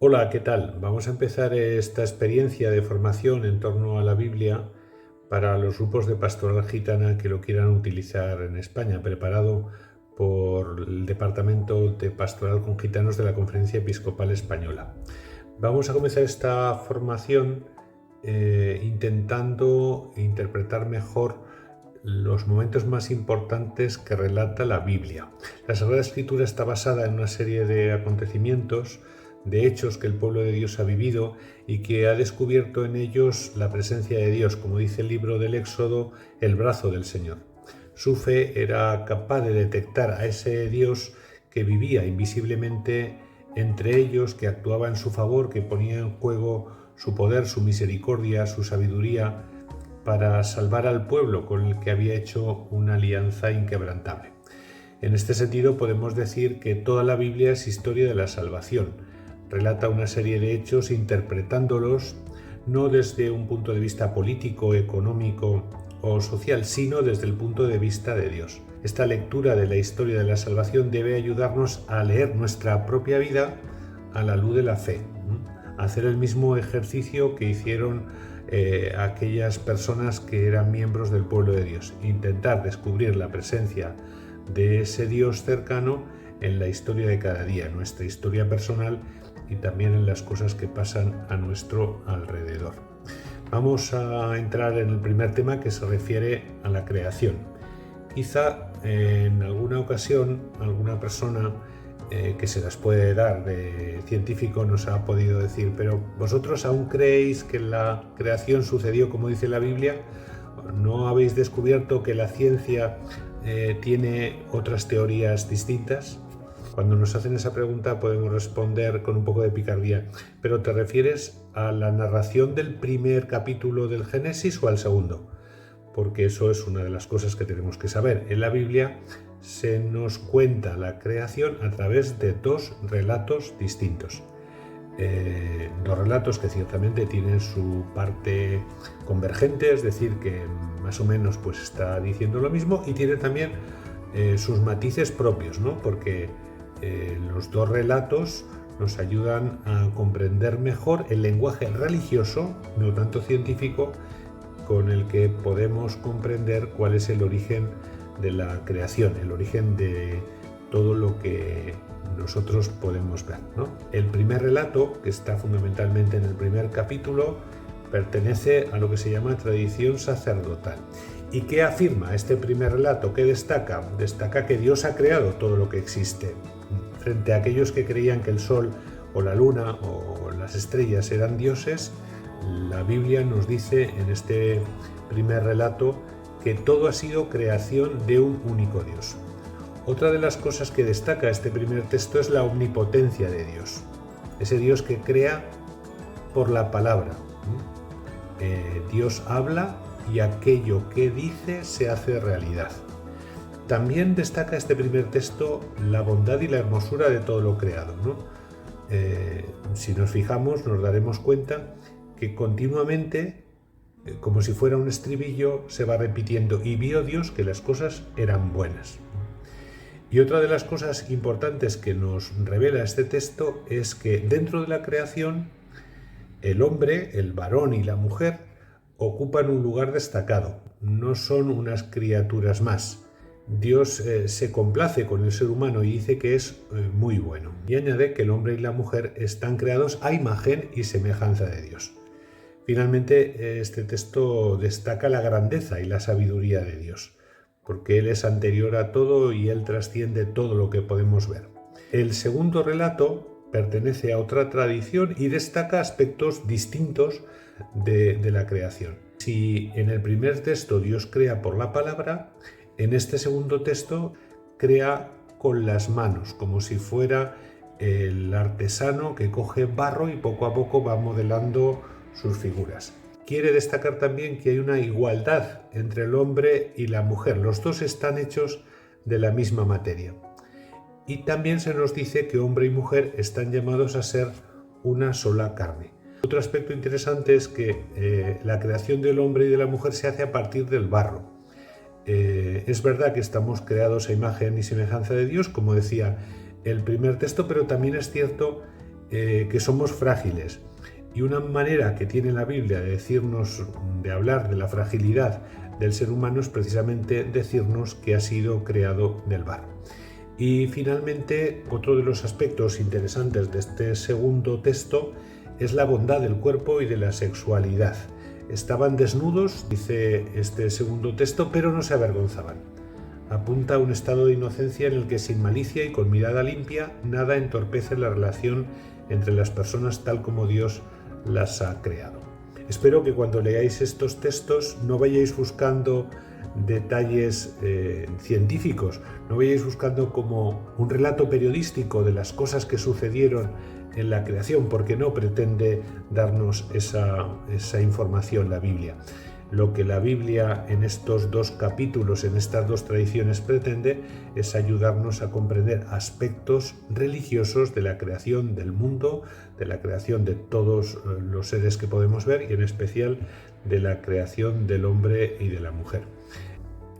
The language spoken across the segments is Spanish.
Hola, ¿qué tal? Vamos a empezar esta experiencia de formación en torno a la Biblia para los grupos de pastoral gitana que lo quieran utilizar en España, preparado por el Departamento de Pastoral con Gitanos de la Conferencia Episcopal Española. Vamos a comenzar esta formación intentando interpretar mejor los momentos más importantes que relata la Biblia. La Sagrada Escritura está basada en una serie de acontecimientos, de hechos que el pueblo de Dios ha vivido y que ha descubierto en ellos la presencia de Dios, como dice el libro del Éxodo, el brazo del Señor. Su fe era capaz de detectar a ese Dios que vivía invisiblemente entre ellos, que actuaba en su favor, que ponía en juego su poder, su misericordia, su sabiduría, para salvar al pueblo con el que había hecho una alianza inquebrantable. En este sentido podemos decir que toda la Biblia es historia de la salvación. Relata una serie de hechos interpretándolos no desde un punto de vista político, económico o social, sino desde el punto de vista de Dios. Esta lectura de la historia de la salvación debe ayudarnos a leer nuestra propia vida a la luz de la fe, a hacer el mismo ejercicio que hicieron aquellas personas que eran miembros del pueblo de Dios, intentar descubrir la presencia de ese Dios cercano en la historia de cada día, en nuestra historia personal y también en las cosas que pasan a nuestro alrededor. Vamos a entrar en el primer tema, que se refiere a la creación. Quizá en alguna ocasión alguna persona que se las puede dar de científico nos ha podido decir: pero ¿vosotros aún creéis que la creación sucedió como dice la Biblia? ¿No habéis descubierto que la ciencia tiene otras teorías distintas? Cuando nos hacen esa pregunta podemos responder con un poco de picardía: ¿pero te refieres a la narración del primer capítulo del Génesis o al segundo? Porque eso es una de las cosas que tenemos que saber. En la Biblia se nos cuenta la creación a través de dos relatos distintos. Dos relatos que ciertamente tienen su parte convergente, es decir, que más o menos pues está diciendo lo mismo, y tiene también sus matices propios, ¿no? Porque los dos relatos nos ayudan a comprender mejor el lenguaje religioso, no tanto científico, con el que podemos comprender cuál es el origen de la creación, el origen de todo lo que nosotros podemos ver, ¿no? El primer relato, que está fundamentalmente en el primer capítulo, pertenece a lo que se llama tradición sacerdotal. ¿Y qué afirma este primer relato? ¿Qué destaca? Destaca que Dios ha creado todo lo que existe. Frente a aquellos que creían que el sol o la luna o las estrellas eran dioses, la Biblia nos dice en este primer relato que todo ha sido creación de un único Dios. Otra de las cosas que destaca este primer texto es la omnipotencia de Dios, ese Dios que crea por la palabra. Dios habla y aquello que dice se hace realidad. También destaca este primer texto la bondad y la hermosura de todo lo creado, ¿no? Si nos fijamos, nos daremos cuenta que continuamente, como si fuera un estribillo, se va repitiendo: y vio Dios que las cosas eran buenas. Y otra de las cosas importantes que nos revela este texto es que dentro de la creación el hombre, el varón y la mujer ocupan un lugar destacado, no son unas criaturas más. Dios se complace con el ser humano y dice que es muy bueno. Y añade que el hombre y la mujer están creados a imagen y semejanza de Dios. Finalmente, este texto destaca la grandeza y la sabiduría de Dios, porque Él es anterior a todo y Él trasciende todo lo que podemos ver. El segundo relato pertenece a otra tradición y destaca aspectos distintos de la creación. Si en el primer texto Dios crea por la palabra, en este segundo texto crea con las manos, como si fuera el artesano que coge barro y poco a poco va modelando sus figuras. Quiere destacar también que hay una igualdad entre el hombre y la mujer. Los dos están hechos de la misma materia. Y también se nos dice que hombre y mujer están llamados a ser una sola carne. Otro aspecto interesante es que la creación del hombre y de la mujer se hace a partir del barro. Es verdad que estamos creados a imagen y semejanza de Dios, como decía el primer texto, pero también es cierto que somos frágiles. Y una manera que tiene la Biblia de decirnos, de hablar de la fragilidad del ser humano, es precisamente decirnos que ha sido creado del barro. Y finalmente, otro de los aspectos interesantes de este segundo texto es la bondad del cuerpo y de la sexualidad. Estaban desnudos, dice este segundo texto, pero no se avergonzaban. Apunta a un estado de inocencia en el que sin malicia y con mirada limpia nada entorpece la relación entre las personas tal como Dios las ha creado. Espero que cuando leáis estos textos no vayáis buscando detalles científicos, no vayáis buscando como un relato periodístico de las cosas que sucedieron en la creación, porque no pretende darnos esa información la Biblia. Lo que la Biblia en estos dos capítulos, en estas dos tradiciones, pretende es ayudarnos a comprender aspectos religiosos de la creación del mundo, de la creación de todos los seres que podemos ver y en especial de la creación del hombre y de la mujer.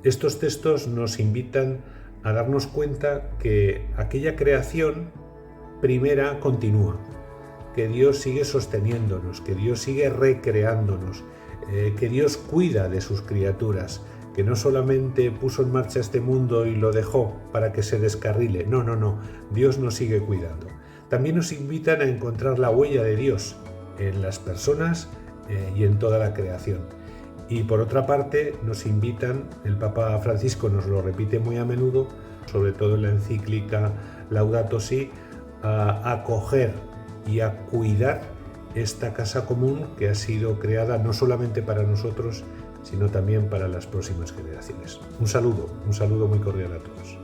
Estos textos nos invitan a darnos cuenta que aquella creación primera continúa, que Dios sigue sosteniéndonos, que Dios sigue recreándonos, que Dios cuida de sus criaturas, que no solamente puso en marcha este mundo y lo dejó para que se descarrile, no, Dios nos sigue cuidando. También nos invitan a encontrar la huella de Dios en las personas y en toda la creación. Y por otra parte nos invitan, el Papa Francisco nos lo repite muy a menudo, sobre todo en la encíclica Laudato Si', a acoger y a cuidar esta casa común que ha sido creada no solamente para nosotros, sino también para las próximas generaciones. Un saludo muy cordial a todos.